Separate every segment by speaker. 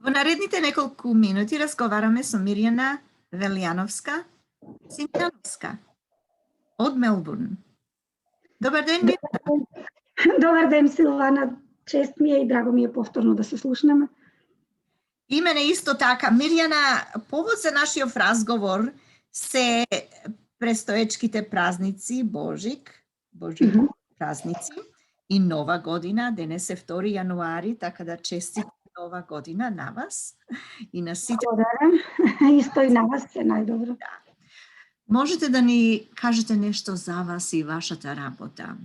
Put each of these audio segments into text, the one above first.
Speaker 1: Во наредните неколку минути разговараме со Мирјана Велјановска-Симјановска од Мелбурн. Добар ден, Мирјана.
Speaker 2: Добар ден, Силвана. Чест ми е и драго ми е повторно да се слушнеме.
Speaker 1: И мене исто така. Мирјана, повод за нашиот разговор се престоечките празници, Божик празници и Нова година. Денес е 2 јануари, така да честит Нова година на вас и на сите.
Speaker 2: Благодарам. Исто и на вас се најдобро.
Speaker 1: Да. Можете да ни кажете нешто за вас и вашата работа?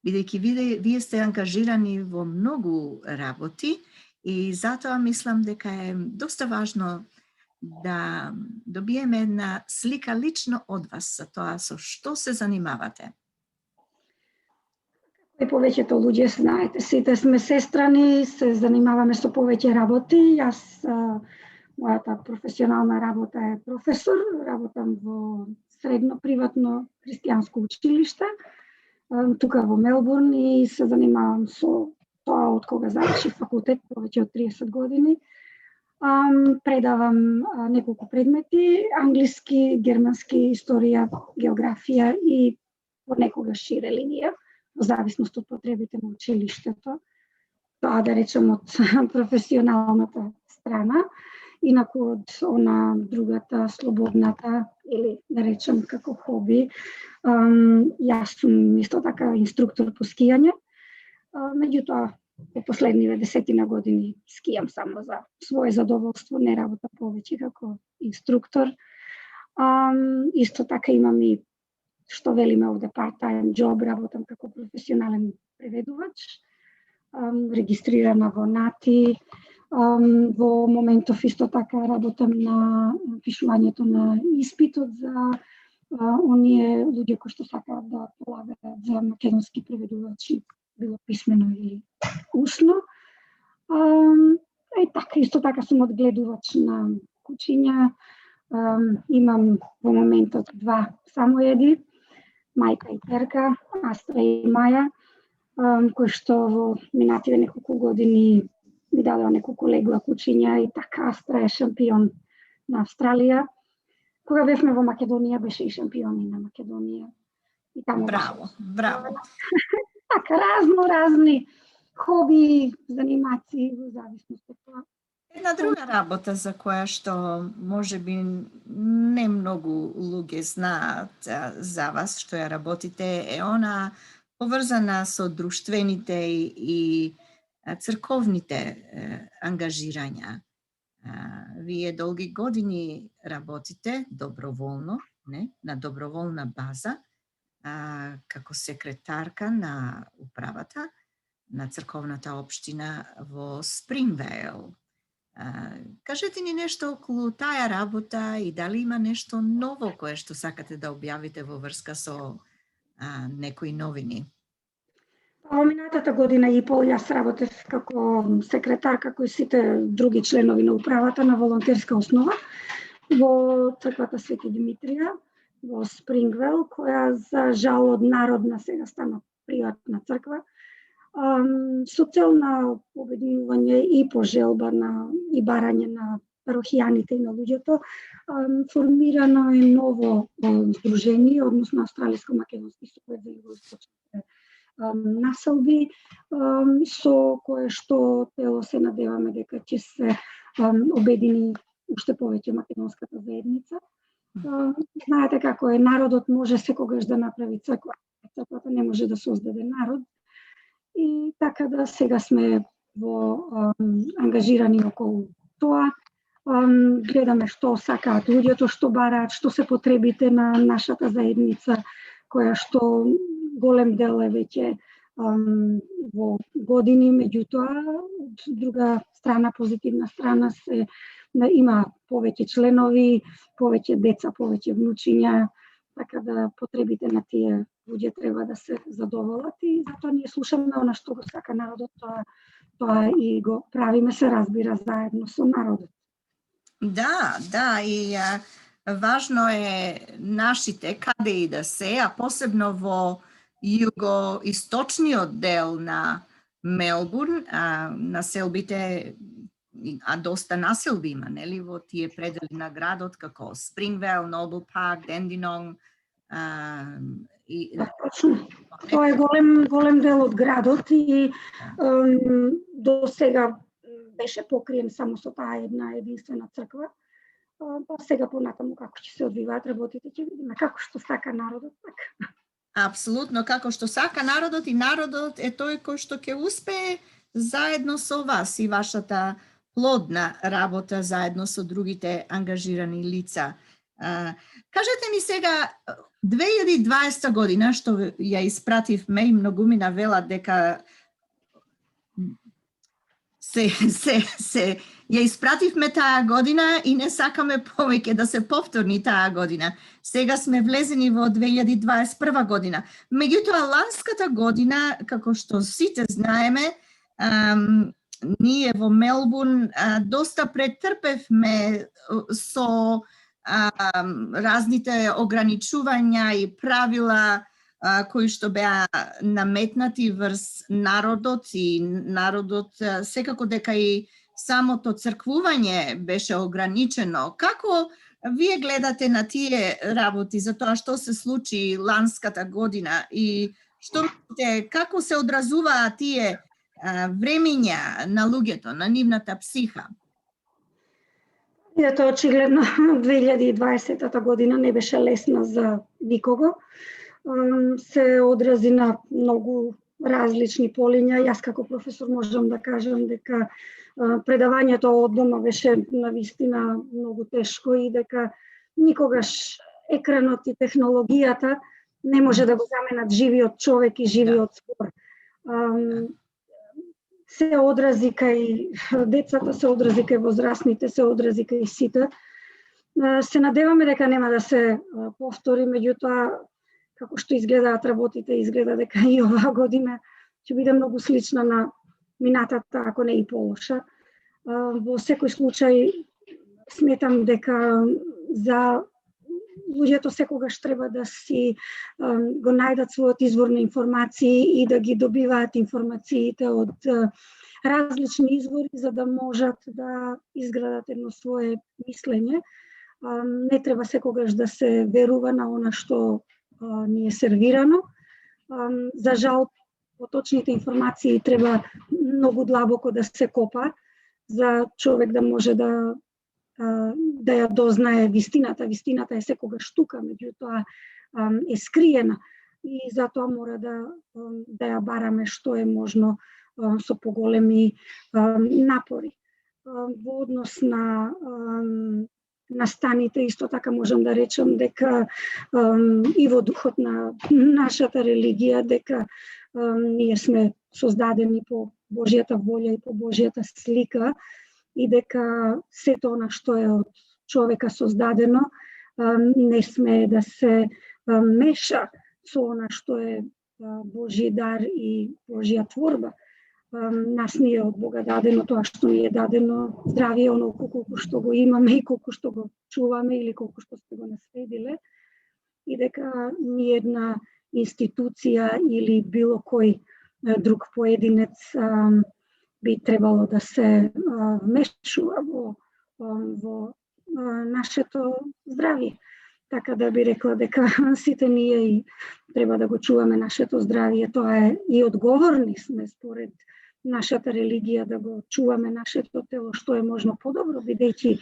Speaker 1: Бидејќи вие сте ангажирани во многу работи и затоа мислам дека е доста важно да добиеме една слика лично од вас за тоа со што се занимавате.
Speaker 2: И повеќето луѓе знаете, сите сме сестрани, се занимаваме со повеќе работи. Јас, мојата професионална работа е професор, работам во средно приватно христијанско училиште, тука во Мелбурн и се занимавам со тоа од кога завршив факултет повеќе од 30 години. Предавам неколку предмети, англиски, германски, историја, географија и понекогаш шире линија, во зависност од потребите на училиштето. Тоа да речем од професионалната страна, инаку од она другата, слободната, или да речем како хоби. Јас сум исто така инструктор по скијање, меѓутоа во последниве 10 години скијам само за свое задоволство, не работам повеќе како инструктор. Исто така имам и, што велиме овде, part-time job, работам како професионален преведувач, регистрирана во НАТИ. Во моментов исто така работам на пишувањето на испитот за оние луѓе кои што сакаат да полагаат за македонски преведувачи, било писмено или усно. И така, исто така сум одгледувач на кучиња. Имам во моментот 2 самоеди, мајка и терка, Астра и Маја, кои што во минативе неколку години ми дадоа неколку легла кучиња и така Астра е шампион на Австралија. Кога бевме во Македонија, беше и шампион на Македонија. И таму
Speaker 1: браво, браво.
Speaker 2: Така, разни хоби, занимации, во зависност од тоа.
Speaker 1: Една друга работа за која што можеби не многу луѓе знаат за вас што ја работите е она поврзана со друштвените и црковните ангажирања. Вие долги години работите доброволно, не, на доброволна база, како секретарка на управата на црковната општина во Спрингвейл. Кажете ни нешто околу таа работа и дали има нешто ново кое што сакате да објавите во врска со некои новини?
Speaker 2: Во минатата година и пол јас работев како секретарка кои сите други членови на управата на волонтерска основа во црквата Свети Димитрија во Спрингвейл, која за жал од народна сега стана приватна црква, со цел на обединување и пожелба на и барање на парохијаните и на луѓето, формирано е ново здружение, односно Австралиско-македонски совет за југоисточните населби, со кое што тело се надеваме дека ќе се обедини уште повеќе македонската заедница. Знаете како е, народот може секогаш да направи црква. Црквата не може да создаде народ. И така да сега сме во ангажирани околу тоа. Гледаме што сакаат луѓето, што бараат, што се потребите на нашата заедница, која што голем дел е веќе во години, меѓутоа од друга страна, позитивна страна се има повеќе членови, повеќе деца, повеќе внучиња, така да потребите на тие луѓе треба да се задоволат и затоа ние слушаме она што го сака народот, тоа и го правиме, се разбира, заедно со народот.
Speaker 1: Да, и важно е нашите, каде и да се, а посебно во југоисточниот дел на Мелбурн, населбите а доста населби има, нели, во тие предели на градот, како Спрингвейл, Нобел Парк, Дендинонг,
Speaker 2: Да, точно. Тоа е голем дел од градот и до сега беше покриен само со таа една единствена црква. Па сега понатаму како ќе се одвиваат работите, ќе видиме како што сака народот така.
Speaker 1: Апсолутно, како што сака народот и народот е тој кој што ќе успее заедно со вас и вашата плодна работа заедно со другите ангажирани лица. Кажете ми сега, 2020 година, што ја испративме и многумина велат дека се ја испративме таа година и не сакаме повеќе да се повторни таа година. Сега сме влезени во 2021 година. Меѓутоа, ланската година, како што сите знаеме, ние во Мелбурн доста претрпевме со разните ограничувања и правила кои што беа наметнати врз народот и народот секако дека и самото црквување беше ограничено. Како вие гледате на тие работи за тоа што се случи ланската година и што мислите, како се одразуваат тие времења на луѓето, на нивната психа?
Speaker 2: Ето, очигледно 2020 година не беше лесна за никого. Се одрази на многу различни полиња. Јас како професор можам да кажам дека предавањето од дома беше навистина многу тешко и дека никогаш екранот и технологијата не може да го заменат живиот човек и живиот збор. Се одрази кај децата, се одрази кај возрастните, се одрази кај сите. Се надеваме дека нема да се повтори, меѓутоа како што изгледаат работите, изгледа дека и оваа година ќе биде многу слична на минатата, ако не и полоша. Во секој случај сметам дека за луѓето секогаш треба да си го најдат својот извор на информации и да ги добиваат информациите од различни извори за да можат да изградат едно свое мислење. Не треба секогаш да се верува на она што ни е сервирано. За жал, поточните информации треба многу длабоко да се копа за човек да може да ја дознае вистината. Вистината е секогаш тука, меѓутоа е скриена и затоа мора да ја бараме што е можно со поголеми напори. Во однос на настаните, исто така можам да речам дека и во духот на нашата религија, дека ние сме создадени по Божјата волја и по Божјата слика и дека сето она што е од човека создадено не смее да се меша со она што е Божји дар и Божја творба. Нас ни е од Бога дадено тоа што ни е дадено здравие, онолку колку што го имаме и колку што го чуваме или колку што сте го наследиле, и дека ни една институција или било кој друг поединец би требало да се вмешува во нашето здравие. Така да би рекла дека сите ние и треба да го чуваме нашето здравие. Тоа е и одговорни сме според нашата религија да го чуваме нашето тело што е можно подобро, бидејќи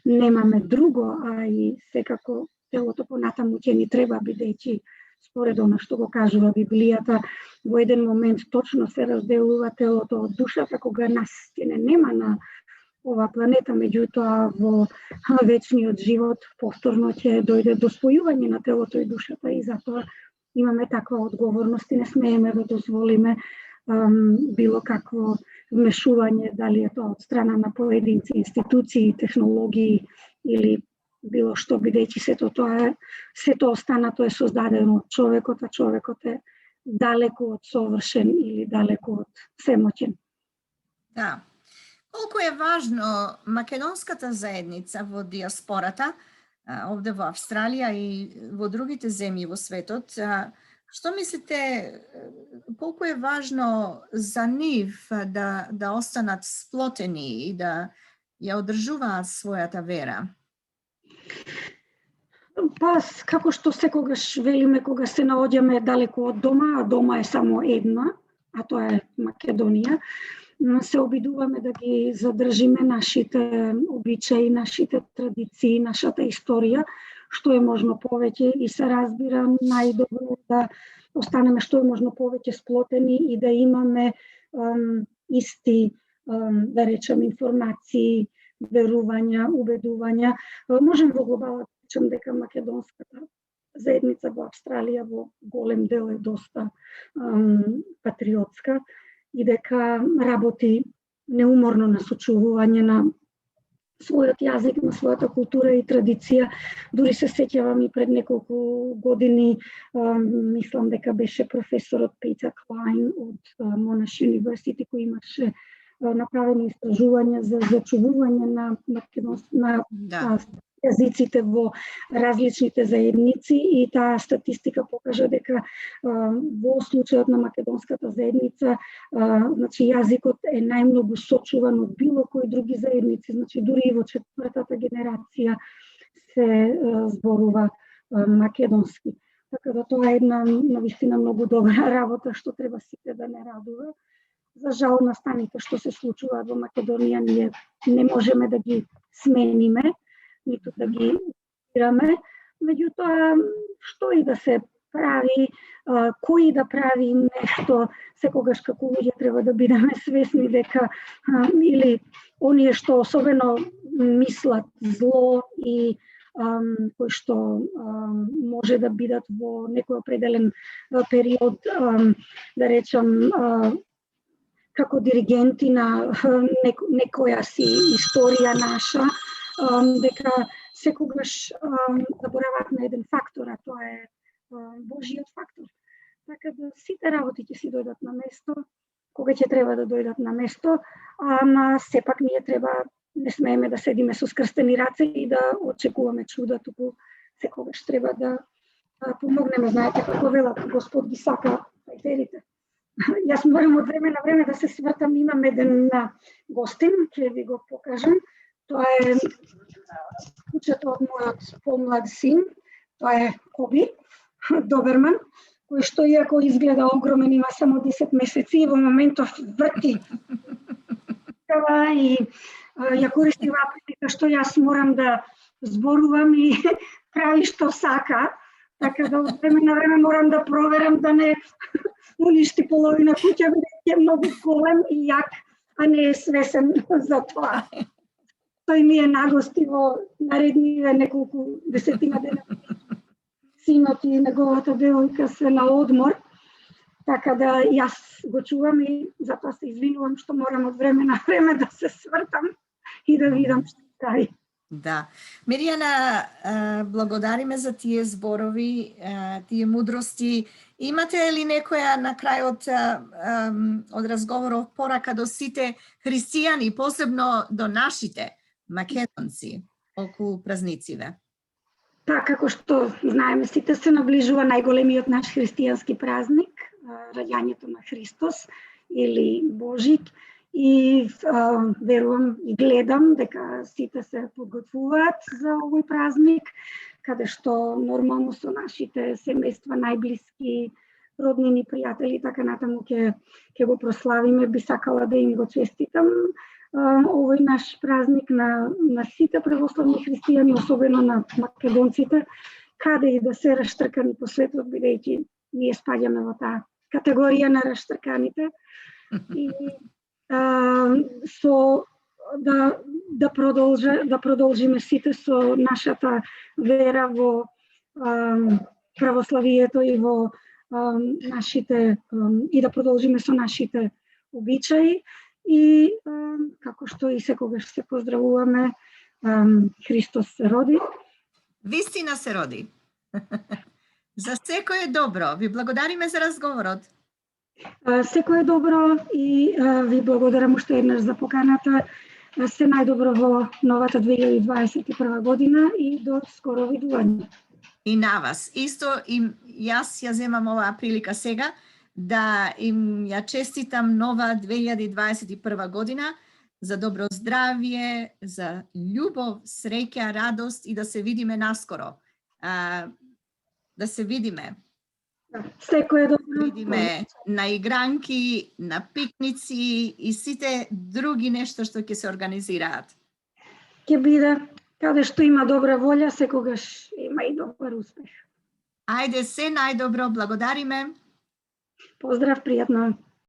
Speaker 2: немаме друго, а и секако телото понатаму ќе ни треба, бидејќи според она што го кажува Библијата, во еден момент точно се разделува телото од душата, кога нас ќе не нема на ова планета, меѓутоа во вечниот живот повторно ќе дојде до спојување на телото и душата и затоа имаме таква одговорност и не смееме да дозволиме било какво вмешување, дали е тоа од страна на поединци, институции, технологии или било што, бидејќи сето останато е создадено од човекот, а човекот е далеку од совршен или далеку од всемоќен.
Speaker 1: Да. Колку е важно македонската заедница во диаспората, овде во Австралија и во другите земји во светот, што мислите, колку е важно за нив да останат сплотени и да ја одржуваат својата вера?
Speaker 2: Па, како што секогаш велиме кога се наоѓаме далеко од дома, а дома е само една, а тоа е Македонија, се обидуваме да ги задржиме нашите обичаи, нашите традиции, нашата историја, што е можно повеќе и се разбира најдобро да останеме што е можно повеќе сплотени и да имаме исти, да речем, информации, верувања, убедувања. Можем во глобала да речем дека македонската заедница во Австралија во голем дел е доста патриотска и дека работи неуморно на сочувување на својот јазик, на својата култура и традиција. Дури се сеќавам и пред неколку години, мислам дека беше професорот Питер Клайн од Monash University кој имаше направено истражување за зачувување на јазиците во различните заедници и таа статистика покажа дека во случајот на македонската заедница значи јазикот е најмногу сочуван од било кои други заедници, значи дури и во четвртата генерација се зборува македонски. Така да тоа е една навистина многу добра работа што треба сите да не радува. За жал настаните што се случуваат во Македонија ние не можеме да ги смениме, ниту да ги играме, меѓутоа што и да се прави, кој да прави нешто, секогаш како луѓе треба да бидеме свесни дека или оние што особено мислат зло и кои што може да бидат во некој определен период, да речем, како диригенти на некоја си историја наша, дека секогаш забораваат на еден фактор, а тоа е Божиот фактор. Така да сите работи ќе си дојдат на место, кога ќе треба да дојдат на место, ама сепак ние треба, не смееме да седиме со скрстени раце и да очекуваме чуда, туку секогаш треба да помогнеме. Знаете како велат, Господ ги сака фајтерите. Јас морам од време на време да се свртам, имам еден гостин, ќе ви го покажам. Тоа е кучето од мојот помлад син, тоа е Коби, доберман, кој што иако изгледа огромен, има само 10 месеци и во моментов врти. И ја користи прилика што јас морам да зборувам и прави што сака, така да од време на време морам да проверам да не уништи половина куќа, бидејќи е многу голем и јак, а не е свесен за тоа. Тој ми е нагости во наредниве неколку десетина дена. Синот и неговата девојка се на одмор, така да јас го чувам и затоа се извинувам што морам од време на време да се свртам и да видам што прави.
Speaker 1: Да. Миријана, благодариме за тие зборови, тие мудрости. Имате ли некоја на крајот од разговоров порака до сите христијани, посебно до нашите македонци околу празнициве?
Speaker 2: Па, како што знаеме, сите се наближува најголемиот наш христијански празник, раѓањето на Христос или Божик. И верувам и гледам дека сите се подготвуваат за овој празник, каде што нормално со нашите семејства, најблиски, роднини, пријатели и така натаму ќе го прославиме. Би сакала да им го честитам овој наш празник на сите православни христијани, особено на македонците, каде и да се раштркани по светот, бидејќи ние спаѓаме во таа категорија на раштрканите. И со да продолжиме сите со нашата вера во православието и во нашите и да продолжиме со нашите обичаи и како што и секогаш се поздравуваме, Христос се роди.
Speaker 1: Вистина се роди. За секој е добро. Ви благодариме за разговорот.
Speaker 2: Секој е добро и ви благодарам уште еднаш за поканата. Се најдобро во новата 2021 година и до скоро видување.
Speaker 1: И на вас. Исто и јас ја земам оваа прилика сега да им ја честитам нова 2021 година за добро здравје, за љубов, среќа, радост и да се видиме наскоро. Да се видиме.
Speaker 2: Секој е добро.
Speaker 1: Видиме на игранки, на пикници и сите други нешто што ќе се организираат.
Speaker 2: Ќе биде каде што има добра волја, секогаш има и добар успех.
Speaker 1: Ајде, се најдобро, благодариме.
Speaker 2: Поздрав, пријатно.